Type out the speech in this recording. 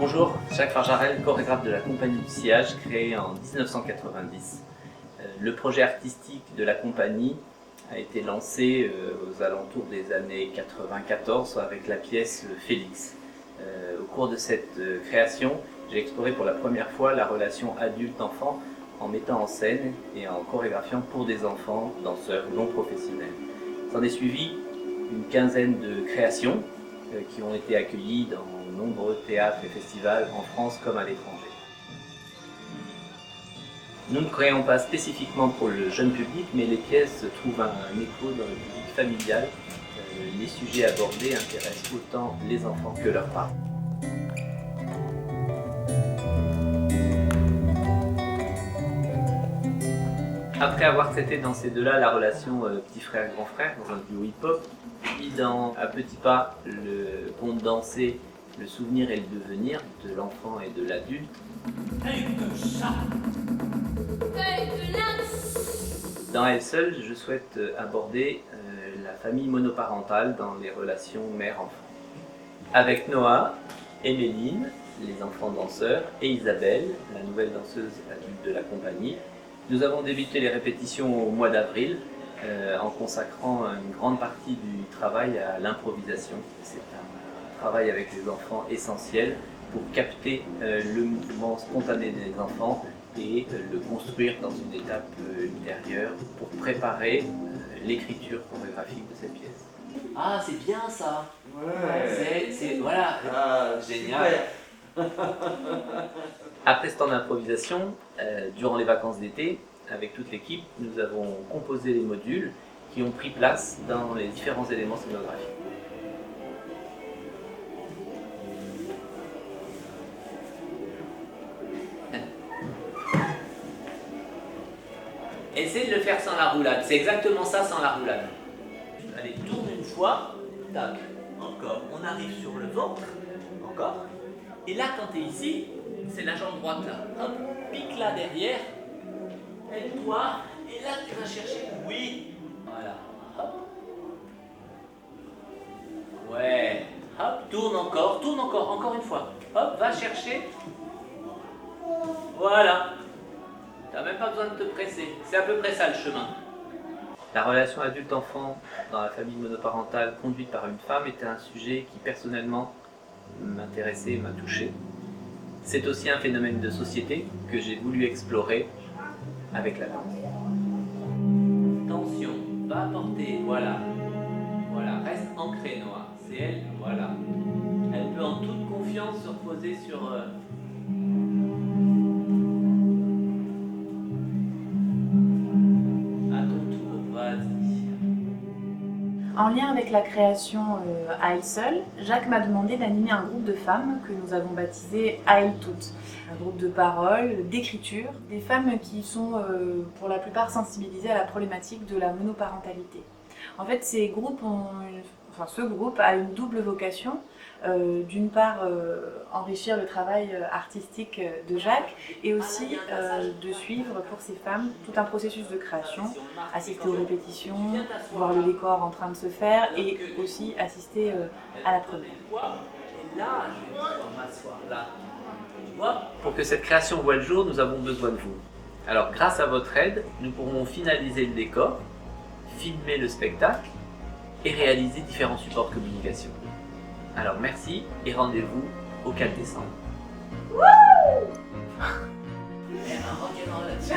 Bonjour, Jacques Farjarel, chorégraphe de la compagnie du Sillage, créée en 1990. Le projet artistique de la compagnie a été lancé aux alentours des années 94 avec la pièce Félix. Au cours de cette création, j'ai exploré pour la première fois la relation adulte-enfant en mettant en scène et en chorégraphiant pour des enfants, danseurs non professionnels. S'en est suivi une quinzaine de créations qui ont été accueillies dans nombreux théâtres et festivals en France comme à l'étranger. Nous ne créons pas spécifiquement pour le jeune public, mais les pièces trouvent un écho dans le public familial. Les sujets abordés intéressent autant les enfants que leurs parents. Après avoir traité dans ces deux-là la relation petit frère-grand frère dans un duo hip-hop, puis dans À petits pas le conte dansé, le souvenir et le devenir de l'enfant et de l'adulte. Dans Elle seule, je souhaite aborder la famille monoparentale dans les relations mère-enfant. Avec Noah et Méline, les enfants danseurs, et Isabelle, la nouvelle danseuse adulte de la compagnie, nous avons débuté les répétitions au mois d'avril en consacrant une grande partie du travail à l'improvisation. C'est un travail avec les enfants essentiel pour capter le mouvement spontané des enfants et le construire dans une étape ultérieure pour préparer l'écriture chorégraphique de cette pièce. Ah, c'est bien ça. Ouais. Voilà. Ah, Génial. Après ce temps d'improvisation, durant les vacances d'été, avec toute l'équipe, nous avons composé les modules qui ont pris place dans les différents éléments scénographiques. Essaye de le faire sans la roulade. C'est exactement ça sans la roulade. Allez, tourne une fois. Tac. Encore. On arrive sur le ventre. Encore. Et là, quand tu es ici, c'est la jambe droite là. Hop, pique là derrière. Aide-toi. Et là, tu vas chercher. Oui. Voilà. Hop. Ouais. Hop, tourne encore une fois. Hop, va chercher. Voilà. T'as même pas besoin de te presser. C'est à peu près ça le chemin. La relation adulte-enfant dans la famille monoparentale conduite par une femme était un sujet qui personnellement m'intéressait et m'a touché. C'est aussi un phénomène de société que j'ai voulu explorer avec la danse. Tension, va apporter, voilà. Voilà, reste ancré Noah. C'est elle, voilà. Elle peut en toute confiance se reposer sur... En lien avec la création À Elle seule, Jacques m'a demandé d'animer un groupe de femmes que nous avons baptisé À Elles toutes. Un groupe de parole, d'écriture, des femmes qui sont pour la plupart sensibilisées à la problématique de la monoparentalité. En fait, ce groupe a une double vocation. D'une part, enrichir le travail artistique de Jacques et aussi de suivre pour ces femmes tout un processus de création, assister aux répétitions, voir le décor en train de se faire et aussi assister à la première. Pour que cette création voie le jour, nous avons besoin de vous. Alors, grâce à votre aide, nous pourrons finaliser le décor, filmer le spectacle et réaliser différents supports de communication. Alors merci et rendez-vous au 4 décembre. Et un rock'n'roll là-dessus.